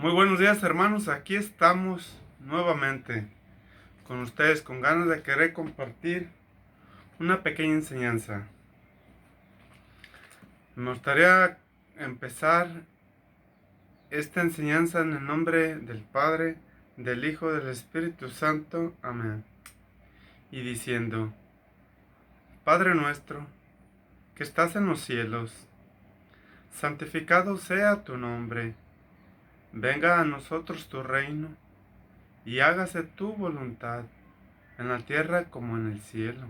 Muy buenos días, hermanos, aquí estamos nuevamente con ustedes con ganas de querer compartir una pequeña enseñanza. Me gustaría empezar esta enseñanza en el nombre del Padre, del Hijo, del Espíritu Santo. Amén. Y diciendo: Padre nuestro, que estás en los cielos, santificado sea tu nombre. Venga a nosotros tu reino, y hágase tu voluntad, en la tierra como en el cielo.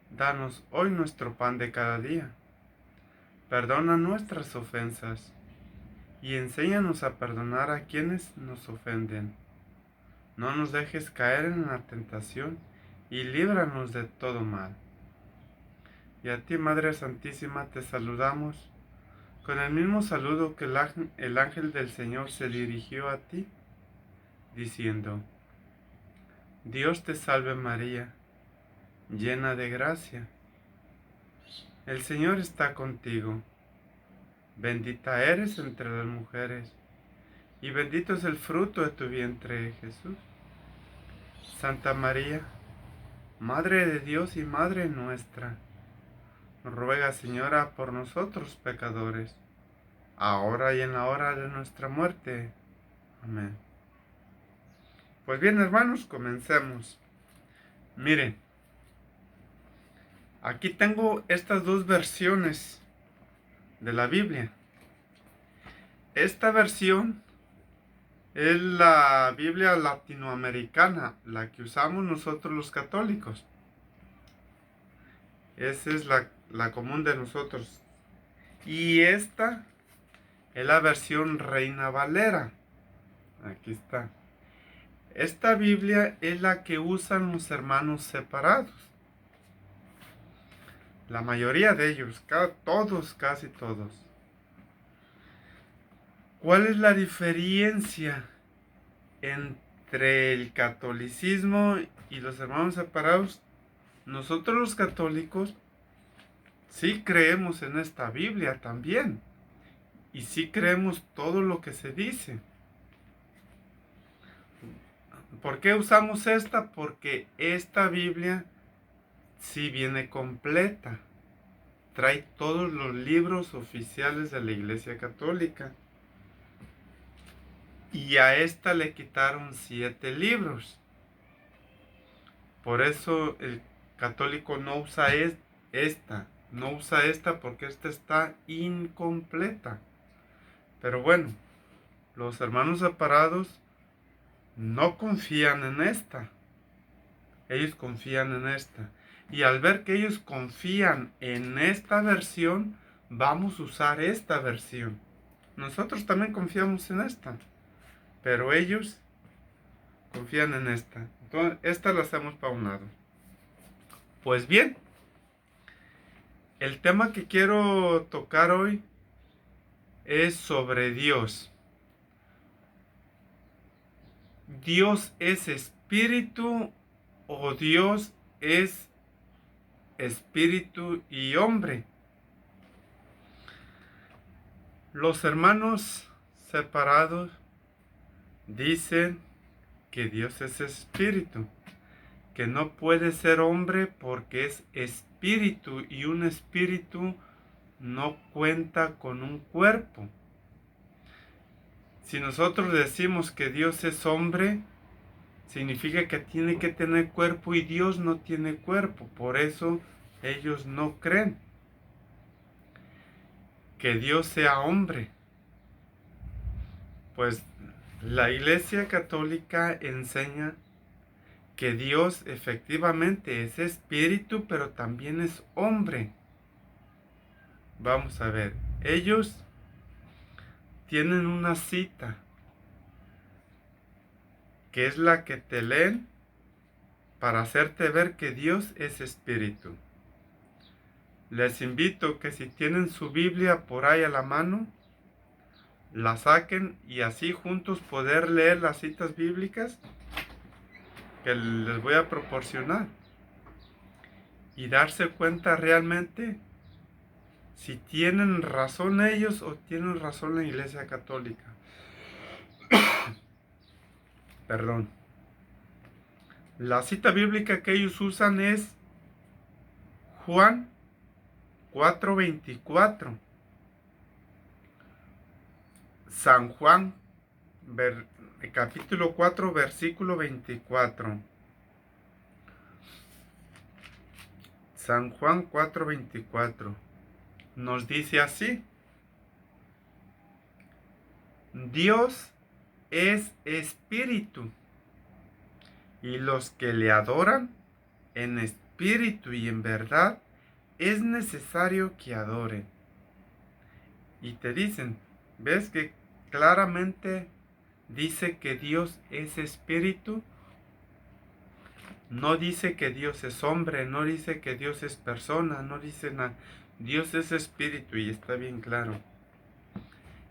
Danos hoy nuestro pan de cada día. Perdona nuestras ofensas, y enséñanos a perdonar a quienes nos ofenden. No nos dejes caer en la tentación, y líbranos de todo mal. Y a ti, Madre Santísima, te saludamos con el mismo saludo que el ángel del Señor se dirigió a ti, diciendo: Dios te salve María, llena de gracia. El Señor está contigo. Bendita eres entre las mujeres, y bendito es el fruto de tu vientre, Jesús. Santa María, Madre de Dios y Madre nuestra, ruega, Señora, por nosotros pecadores, ahora y en la hora de nuestra muerte. Amén. Pues bien, hermanos, comencemos. Miren, aquí tengo estas dos versiones de la Biblia. Esta versión es la Biblia latinoamericana, la que usamos nosotros los católicos. Esa es la común de nosotros. Y esta es la versión Reina Valera. Aquí está. Esta Biblia es la que usan los hermanos separados. La mayoría de ellos, casi todos. ¿Cuál es la diferencia entre el catolicismo y los hermanos separados? Nosotros los católicos sí creemos en esta Biblia también. Y sí creemos todo lo que se dice. ¿Por qué usamos esta? Porque esta Biblia sí viene completa. Trae todos los libros oficiales de la Iglesia Católica. Y a esta le quitaron 7 libros. Por eso el católico no usa esta. No usa esta porque esta está incompleta. Pero bueno, los hermanos separados no confían en esta. Ellos confían en esta. Y al ver que ellos confían en esta versión, vamos a usar esta versión. Nosotros también confiamos en esta, pero ellos confían en esta. Entonces, esta la hacemos para un lado. Pues bien, el tema que quiero tocar hoy es sobre Dios. ¿Dios es espíritu o Dios es espíritu y hombre? Los hermanos separados dicen que Dios es espíritu, que no puede ser hombre porque es espíritu y un espíritu no cuenta con un cuerpo. Si nosotros decimos que Dios es hombre, significa que tiene que tener cuerpo y Dios no tiene cuerpo. Por eso ellos no creen que Dios sea hombre. Pues la Iglesia Católica enseña que Dios efectivamente es espíritu, pero también es hombre. Vamos a ver, ellos tienen una cita, que es la que te leen para hacerte ver que Dios es espíritu. Les invito que si tienen su Biblia por ahí a la mano, la saquen y así juntos poder leer las citas bíblicas que les voy a proporcionar y darse cuenta realmente si tienen razón ellos o tienen razón la Iglesia Católica. Perdón. La cita bíblica que ellos usan es Juan 4:24. San Juan, capítulo 4, versículo 24. San Juan 4:24 nos dice así: Dios es espíritu, y los que le adoran en espíritu y en verdad es necesario que adoren. Y te dicen, ¿ves que claramente dice que Dios es espíritu? No dice que Dios es hombre, no dice que Dios es persona, no dice nada. Dios es espíritu y está bien claro.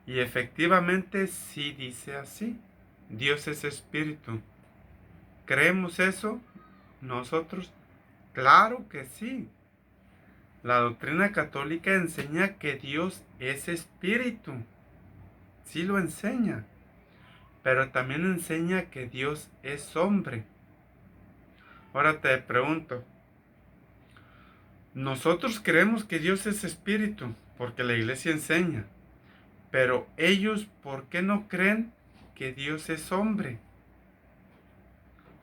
Y efectivamente sí dice así. Dios es espíritu. ¿Creemos eso nosotros? Claro que sí. La doctrina católica enseña que Dios es espíritu. Sí lo enseña. Pero también enseña que Dios es hombre. Ahora te pregunto, nosotros creemos que Dios es espíritu, porque la iglesia enseña. Pero ellos, ¿por qué no creen que Dios es hombre?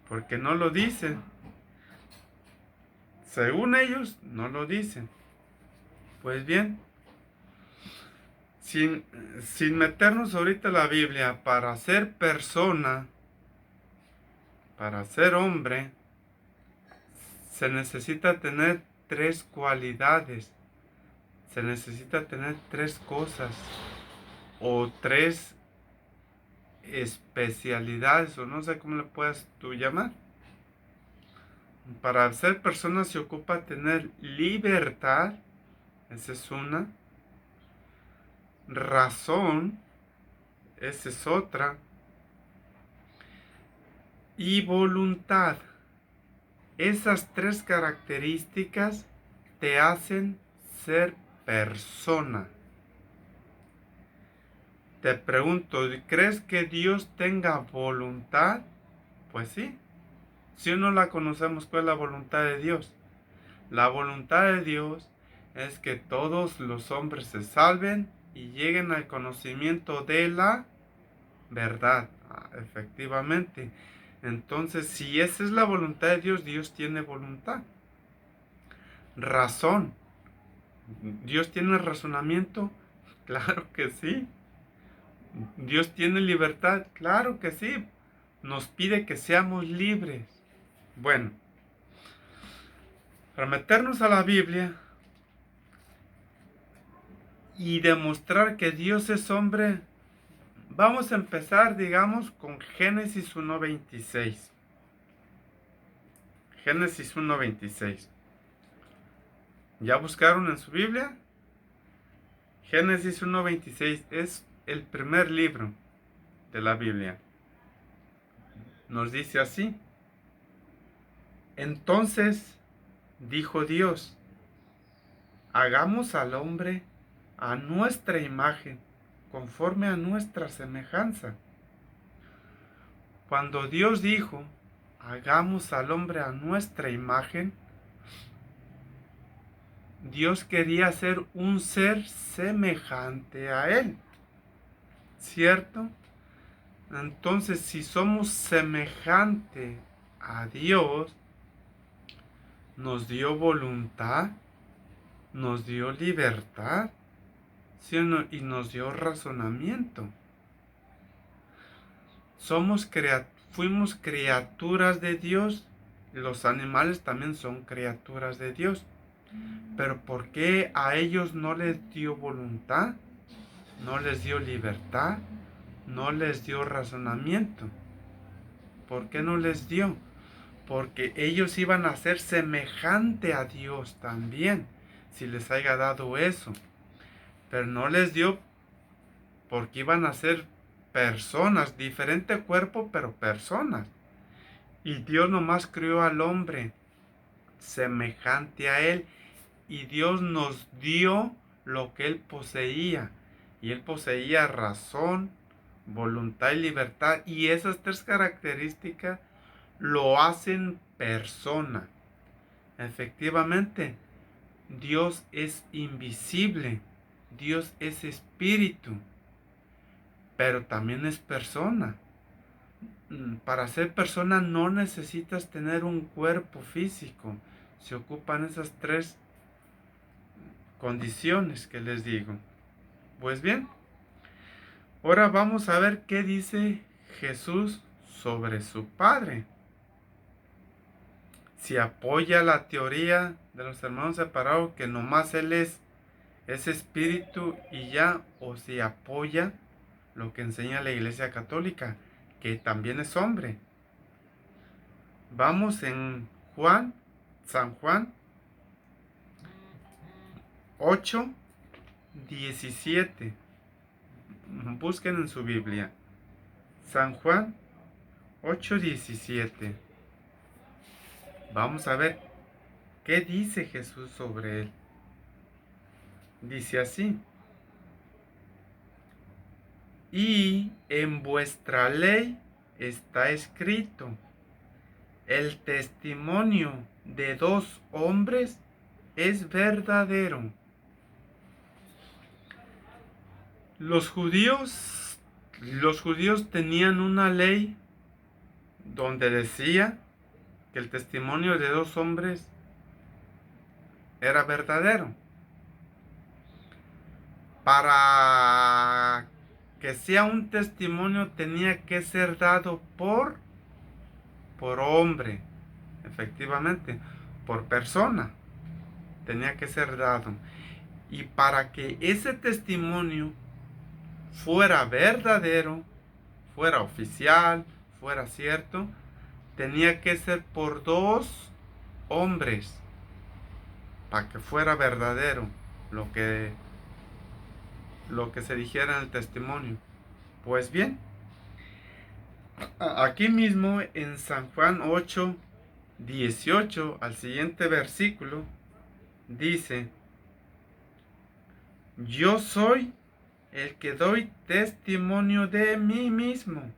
Porque no lo dicen. Según ellos, no lo dicen. Pues bien, sin meternos ahorita en la Biblia, para ser persona, para ser hombre, se necesita tener tres cualidades. Se necesita tener tres cosas o tres especialidades, o no sé cómo le puedas tú llamar. Para ser persona se ocupa tener libertad, esa es una. Razón, esa es otra. Y voluntad. Esas tres características te hacen ser persona. Te pregunto, ¿crees que Dios tenga voluntad? Pues sí. Si no la conocemos, ¿cuál es la voluntad de Dios? La voluntad de Dios es que todos los hombres se salven y lleguen al conocimiento de la verdad. Efectivamente. Entonces, si esa es la voluntad de Dios, Dios tiene voluntad. Razón. ¿Dios tiene razonamiento? Claro que sí. ¿Dios tiene libertad? Claro que sí. Nos pide que seamos libres. Bueno, para meternos a la Biblia y demostrar que Dios es hombre, vamos a empezar, digamos, con Génesis 1:26. Génesis 1:26. ¿Ya buscaron en su Biblia? Génesis 1:26 es el primer libro de la Biblia. Nos dice así: Entonces dijo Dios, hagamos al hombre a nuestra imagen, conforme a nuestra semejanza. Cuando Dios dijo, hagamos al hombre a nuestra imagen, Dios quería ser un ser semejante a Él, ¿cierto? Entonces, si somos semejante a Dios, nos dio voluntad, nos dio libertad, ¿sí o no? Y nos dio razonamiento. Fuimos criaturas de Dios. Los animales también son criaturas de Dios. Pero ¿por qué a ellos no les dio voluntad? ¿No les dio libertad? ¿No les dio razonamiento? ¿Por qué no les dio? Porque ellos iban a ser semejante a Dios también, si les haya dado eso. Pero no les dio porque iban a ser personas, diferente cuerpo, pero personas. Y Dios nomás creó al hombre semejante a Él. Y Dios nos dio lo que Él poseía. Y Él poseía razón, voluntad y libertad. Y esas tres características lo hacen persona. Efectivamente, Dios es invisible, Dios es espíritu, pero también es persona. Para ser persona no necesitas tener un cuerpo físico. Se ocupan esas tres condiciones que les digo. Pues bien, ahora vamos a ver qué dice Jesús sobre su Padre. Si apoya la teoría de los hermanos separados, que nomás Él es espíritu y ya, o si apoya lo que enseña la Iglesia Católica, que también es hombre. Vamos en San Juan 8:17. Busquen en su Biblia. San Juan 8:17. Vamos a ver qué dice Jesús sobre él. Dice así: y en vuestra ley está escrito, el testimonio de dos hombres es verdadero. Los judíos tenían una ley donde decía que el testimonio de dos hombres era verdadero. Para que sea un testimonio tenía que ser dado por hombre, efectivamente, por persona, tenía que ser dado. Y para que ese testimonio fuera verdadero, fuera oficial, fuera cierto, tenía que ser por dos hombres, para que fuera verdadero lo que se dijera en el testimonio. Pues bien, aquí mismo en San Juan 8:18, al siguiente versículo, dice: yo soy el que doy testimonio de mí mismo.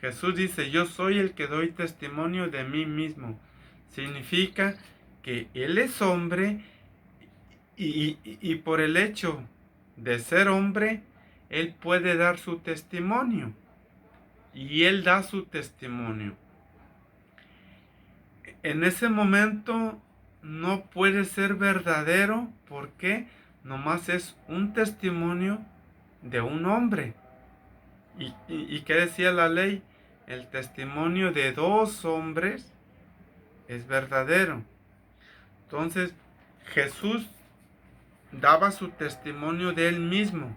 Jesús dice: yo soy el que doy testimonio de mí mismo. Significa que Él es hombre y por el hecho de ser hombre, Él puede dar su testimonio. Y Él da su testimonio. En ese momento no puede ser verdadero porque nomás es un testimonio de un hombre. ¿Y qué decía la ley? El testimonio de dos hombres es verdadero. Entonces, Jesús daba su testimonio de Él mismo.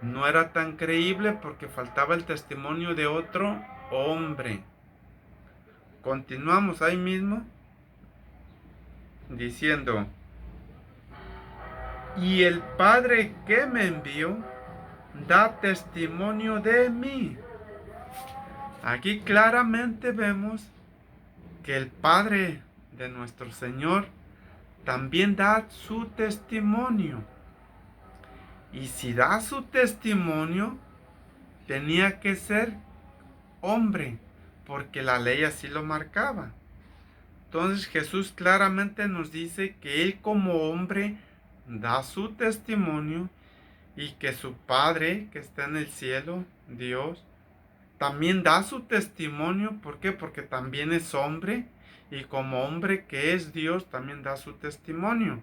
No era tan creíble porque faltaba el testimonio de otro hombre. Continuamos ahí mismo diciendo: y el Padre que me envió da testimonio de mí. Aquí claramente vemos que el Padre de nuestro Señor también da su testimonio. Y si da su testimonio, tenía que ser hombre, porque la ley así lo marcaba. Entonces Jesús claramente nos dice que Él como hombre da su testimonio y que su Padre que está en el cielo, Dios, también da su testimonio. ¿Por qué? Porque también es hombre y como hombre que es Dios también da su testimonio.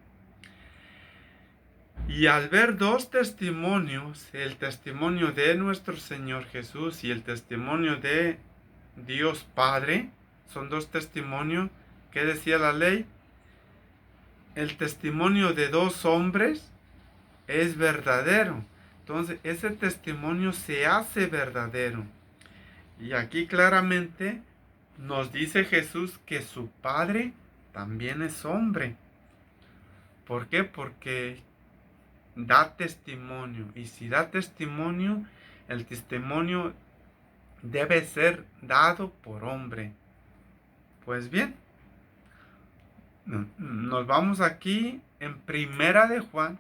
Y al ver dos testimonios, el testimonio de nuestro Señor Jesús y el testimonio de Dios Padre, son dos testimonios. ¿Qué decía la ley? El testimonio de dos hombres es verdadero. Entonces, ese testimonio se hace verdadero. Y aquí claramente nos dice Jesús que su Padre también es hombre. ¿Por qué? Porque da testimonio. Y si da testimonio, el testimonio debe ser dado por hombre. Pues bien, nos vamos aquí en Primera de Juan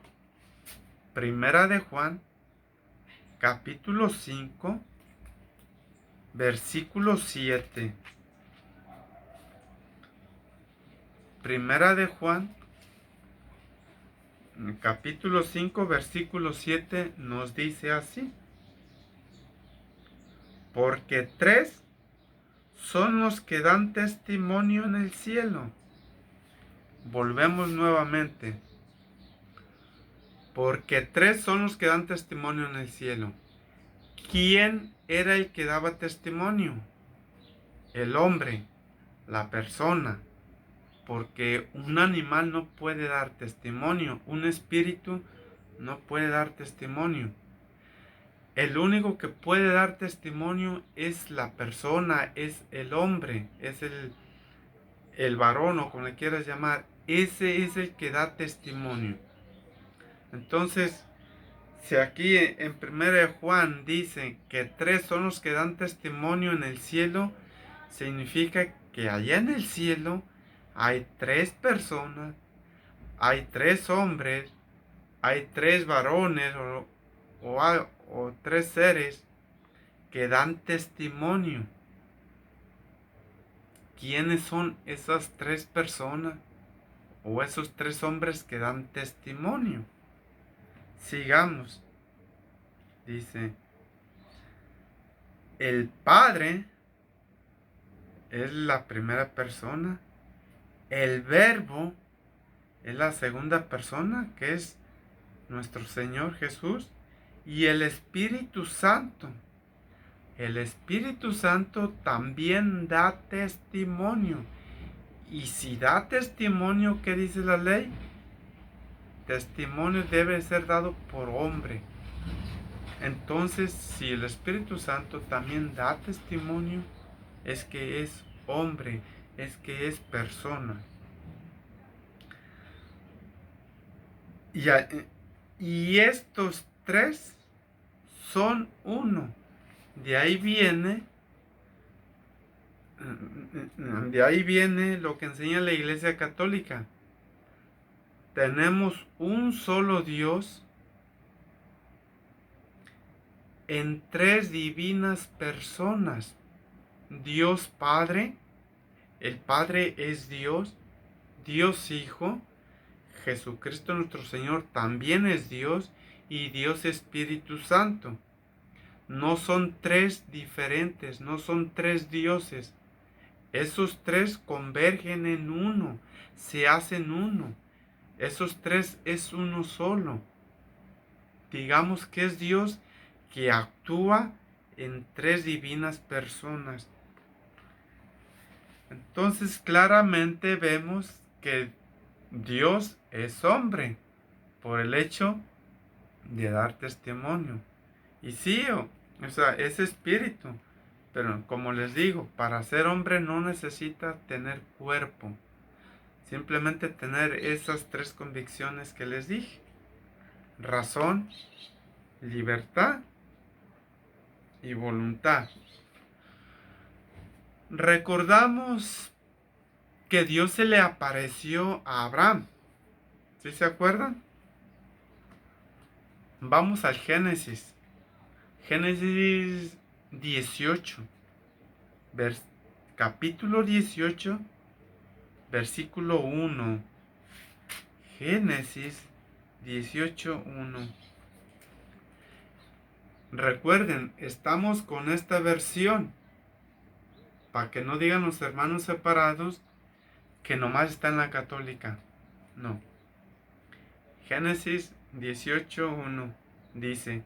capítulo 5, versículo 7. Primera de Juan, capítulo 5, versículo 7 nos dice así: porque tres son los que dan testimonio en el cielo. Volvemos nuevamente. Porque tres son los que dan testimonio en el cielo. ¿Quién era el que daba testimonio? El hombre, la persona. Porque un animal no puede dar testimonio. Un espíritu no puede dar testimonio. El único que puede dar testimonio es la persona, es el hombre, es el varón o como le quieras llamar. Ese es el que da testimonio. Entonces, si aquí en 1 Juan dice que tres son los que dan testimonio en el cielo, significa que allá en el cielo hay tres personas, hay tres hombres, hay tres varones o tres seres que dan testimonio. ¿Quiénes son esas tres personas o esos tres hombres que dan testimonio? Sigamos. Dice, el Padre es la primera persona, el Verbo es la segunda persona, que es nuestro Señor Jesús, y el Espíritu Santo. El Espíritu Santo también da testimonio. Y si da testimonio, ¿qué dice la ley? Testimonio debe ser dado por hombre. Entonces, si el Espíritu Santo también da testimonio, es que es hombre, es que es persona. Y estos tres son uno. De ahí viene lo que enseña la Iglesia Católica. Tenemos un solo Dios en tres divinas personas. Dios Padre, el Padre es Dios, Dios Hijo, Jesucristo nuestro Señor también es Dios y Dios Espíritu Santo. No son tres diferentes, no son tres dioses. Esos tres convergen en uno, se hacen uno. Esos tres es uno solo. Digamos que es Dios que actúa en tres divinas personas. Entonces claramente vemos que Dios es hombre por el hecho de dar testimonio. Y sí, o sea, es espíritu. Pero como les digo, para ser hombre no necesita tener cuerpo. Simplemente tener esas tres convicciones que les dije. Razón, libertad y voluntad. Recordamos que Dios se le apareció a Abraham. ¿Sí se acuerdan? Vamos al Génesis. Génesis 18. Capítulo 18, versículo 1. Génesis 18:1. Recuerden, estamos con esta versión. Para que no digan los hermanos separados que nomás está en la católica. No. Génesis 18:1 dice: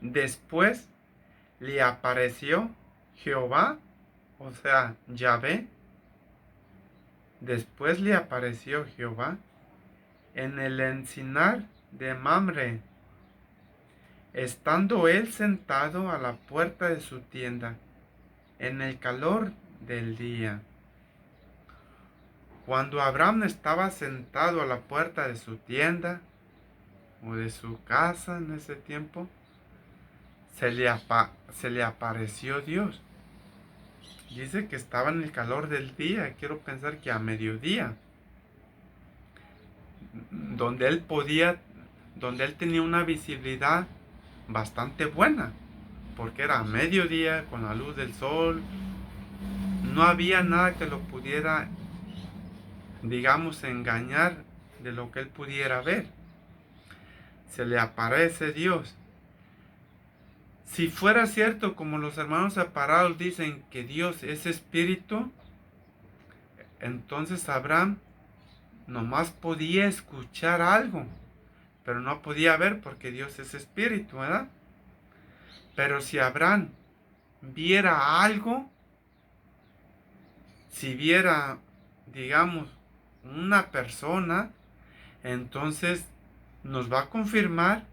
después le apareció Jehová, o sea, Yahvé. Después le apareció Jehová en el encinar de Mamre, estando él sentado a la puerta de su tienda, en el calor del día. Cuando Abraham estaba sentado a la puerta de su tienda o de su casa en ese tiempo, se le apareció Dios. Dice que estaba en el calor del día, quiero pensar que a mediodía, donde él tenía una visibilidad bastante buena, porque era mediodía con la luz del sol. No había nada que lo pudiera, digamos, engañar de lo que él pudiera ver. Se le aparece Dios. Si fuera cierto, como los hermanos separados dicen, que Dios es espíritu, entonces Abraham nomás podía escuchar algo, pero no podía ver porque Dios es espíritu, ¿verdad? Pero si Abraham viera algo, si viera, digamos, una persona, entonces nos va a confirmar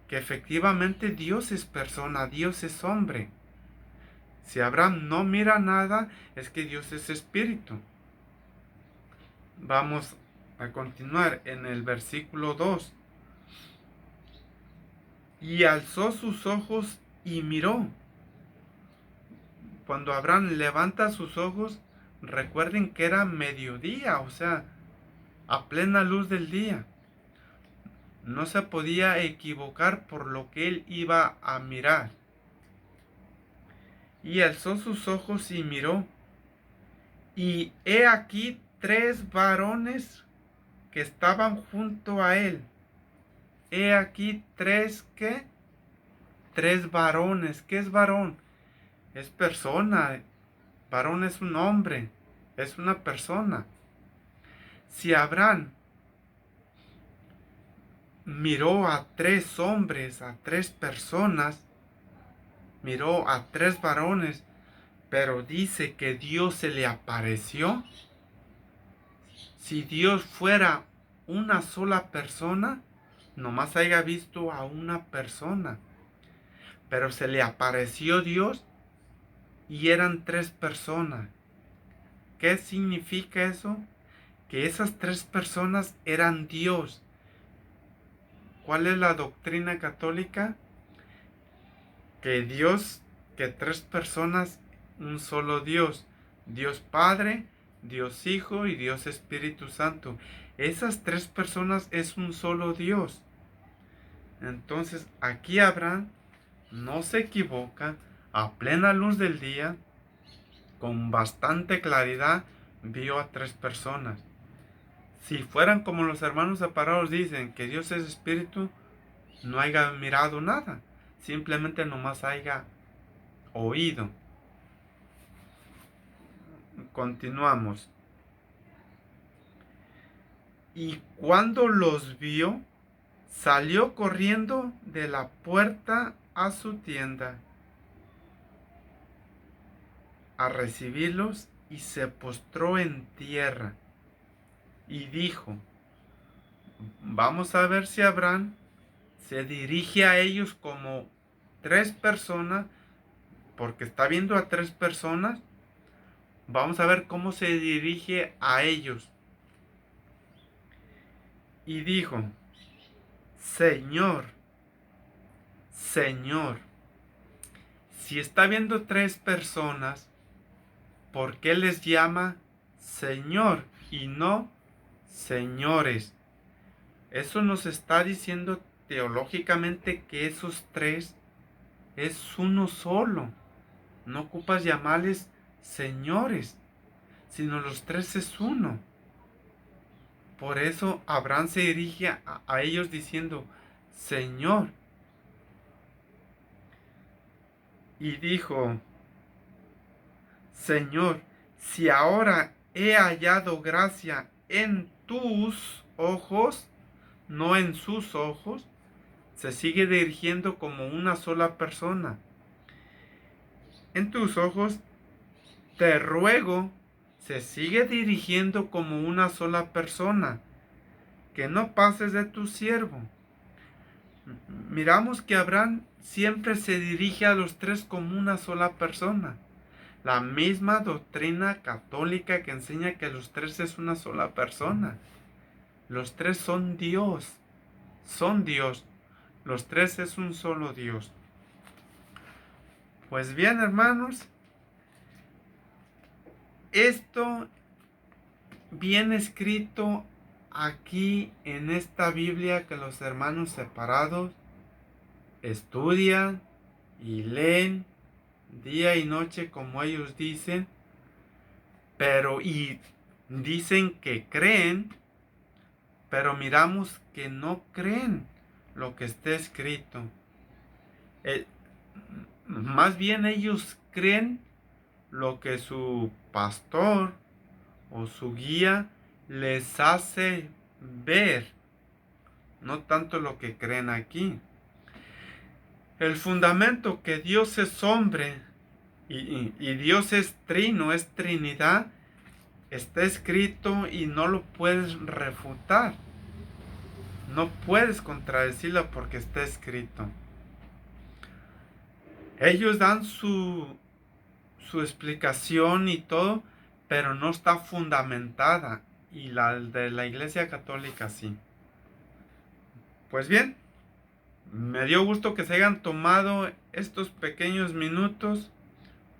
que efectivamente Dios es persona, Dios es hombre. Si Abraham no mira nada, es que Dios es espíritu. Vamos a continuar en el versículo 2. Y alzó sus ojos y miró. Cuando Abraham levanta sus ojos, recuerden que era mediodía, o sea, a plena luz del día. No se podía equivocar por lo que él iba a mirar. Y alzó sus ojos y miró. Y he aquí 3 varones que estaban junto a él. He aquí 3, ¿qué? 3 varones. ¿Qué es varón? Es persona. Varón es un hombre. Es una persona. Si Abraham miró a 3 hombres, a 3 personas, miró a 3 varones, pero dice que Dios se le apareció. Si Dios fuera una sola persona, nomás haya visto a una persona. Pero se le apareció Dios y eran 3 personas. ¿Qué significa eso? Que esas 3 personas eran Dios. ¿Cuál es la doctrina católica? Que Dios, que 3 personas, un solo Dios. Dios Padre, Dios Hijo y Dios Espíritu Santo. Esas 3 personas es un solo Dios. Entonces aquí Abraham no se equivoca, a plena luz del día, con bastante claridad, vio a 3 personas. Si fueran como los hermanos separados dicen que Dios es espíritu, no haya mirado nada, simplemente nomás haya oído. Continuamos. Y cuando los vio, salió corriendo de la puerta a su tienda a recibirlos y se postró en tierra y dijo: vamos a ver si Abraham se dirige a ellos como 3 personas, porque está viendo a 3 personas. Vamos a ver cómo se dirige a ellos. Y dijo: Señor, Señor. Si está viendo 3 personas, ¿por qué les llama Señor y no señores? Eso nos está diciendo teológicamente que esos 3 es uno solo. No ocupas llamarles señores, sino los 3 es uno. Por eso Abraham se dirige a ellos diciendo: Señor. Y dijo: Señor, si ahora he hallado gracia en tus ojos, no en sus ojos. Se sigue dirigiendo como una sola persona. En tus ojos, te ruego, se sigue dirigiendo como una sola persona, que no pases de tu siervo. Miramos que Abraham siempre se dirige a los 3 como una sola persona. La misma doctrina católica que enseña que los 3 es una sola persona. Los 3 son Dios. Son Dios. Los 3 es un solo Dios. Pues bien, hermanos, esto viene escrito aquí en esta Biblia que los hermanos separados estudian y leen día y noche como ellos dicen, y dicen que creen, pero miramos que no creen lo que está escrito. Más bien ellos creen lo que su pastor o su guía les hace ver, no tanto lo que creen aquí. El fundamento que Dios es hombre y Dios es trino, es Trinidad, está escrito y no lo puedes refutar. No puedes contradecirlo porque está escrito. Ellos dan su explicación y todo, pero no está fundamentada. Y la de la Iglesia Católica sí. Pues bien, me dio gusto que se hayan tomado estos pequeños minutos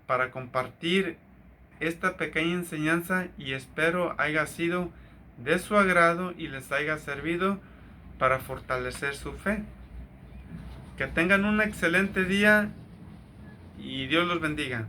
para compartir esta pequeña enseñanza y espero haya sido de su agrado y les haya servido para fortalecer su fe. Que tengan un excelente día y Dios los bendiga.